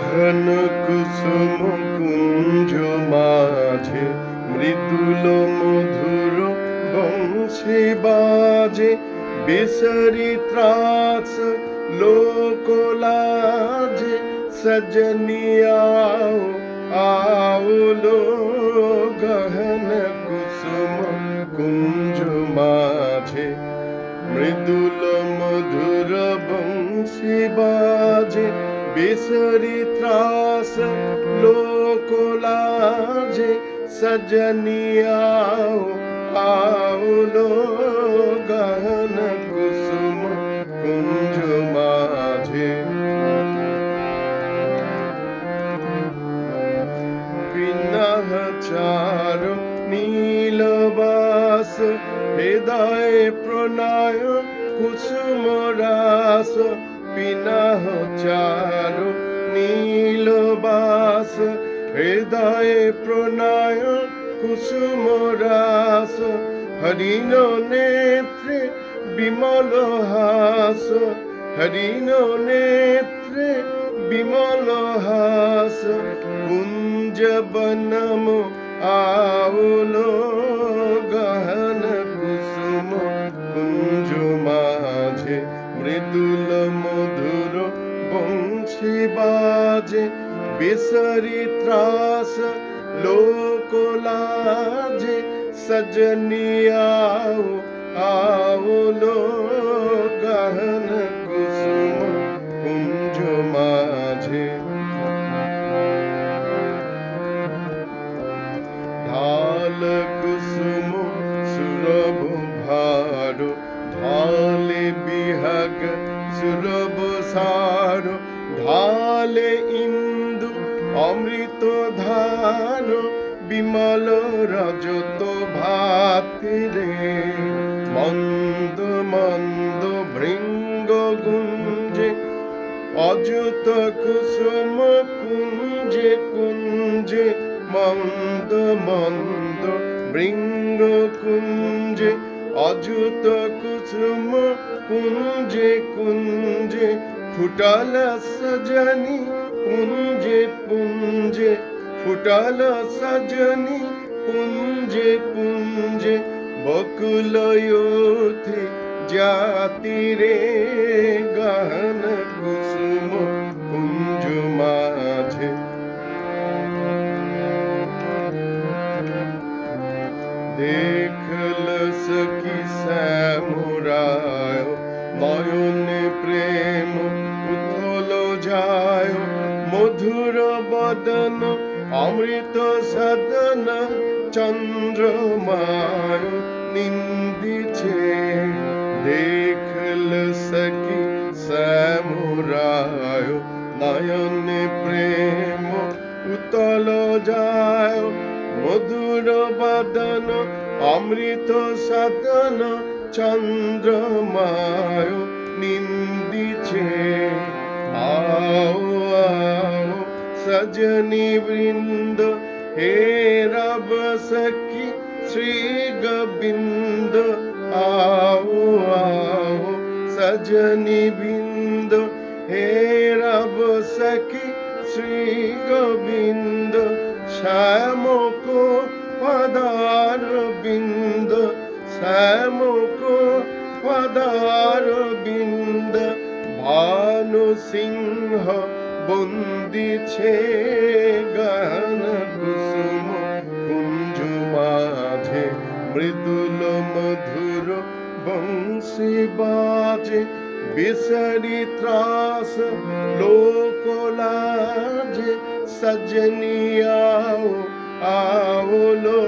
গহন কুসুম কুঞ্জ মাঝে মৃদুল মধুর বংশী বাজে বিসরি ত্রাস লোক লাজে সজনিয়াও আউলো গহন কুসুম কুঞ্জ মাঝে মৃদুল মধুর বংশী বাজে বিসরি ত্রাস লোক লাজে সজনিয়াও আউলো গহন কুসুম কুঞ্জ মাঝে পিনাহ চার নীলবাস হৃদয় প্রণয় কুসুম রাস পিনাহ চার নীলবাস হৃদয় প্রণয় কুসুম রাস হরিণ নেত্রে বিমল হাস হরিণ নেত্রে বিমল হাস কুঞ্জ বনম আউলো গহন কুসুম কুঞ্জ মাঝে মৃদুল মধুর বংশী বাজে বিসরি ত্রাস লোক লাজে সজনিয়াও আউলো গহন কুসুম কুঞ্জ মাঝে ঢাল কুসুম সুরভ ভার ঢালে বিহগ সুরভ সার ঢালে ইন্দু অমৃত ধার বিমল রজত ভাতিরে মন্দ মন্দ ভৃঙ্গ গুঞ্জে অযুত কুসুম কুঞ্জে কুঞ্জে মন্দ মন্দ ভৃঙ্গ কুঞ্জে অযুত কুসুম কুঞ্জে কুঞ্জে ফুটল সজনি পুঞ্জে পুঞ্জে ফুটল সজনি পুঞ্জে পুঞ্জে বকুল ওঠে জাতি রে গহন কুসুম কুঞ্জ মাঝে দেখল সখী শ্যামরায় নয়নে প্রেম উথল যায় মধুর বদন অমৃত সদন চন্দ্রমায় নিন্দিছে দেখল সখী শ্যামরায় নয়নে প্রেম উতল যায় মধুর বদন অমৃত সদন চন্দ্রমায় নিন্দিছে আও আও সজনি বৃন্দ হে রব সখী শ্রী গোবিন্দ আও আও সজনি বৃন্দ হে রব সখী শ্রী গোবিন্দ শ্যাম কো পদার বিন্দ শ্যাম কো পদার বিন্দ ভানু সিংহ বন্দিছে গহন কুসুম কুঞ্জ মাঝে মৃদুল মধুর বংশী বাজে বিসরি ত্রাস লোক লাজে সজনিয়াও আউলো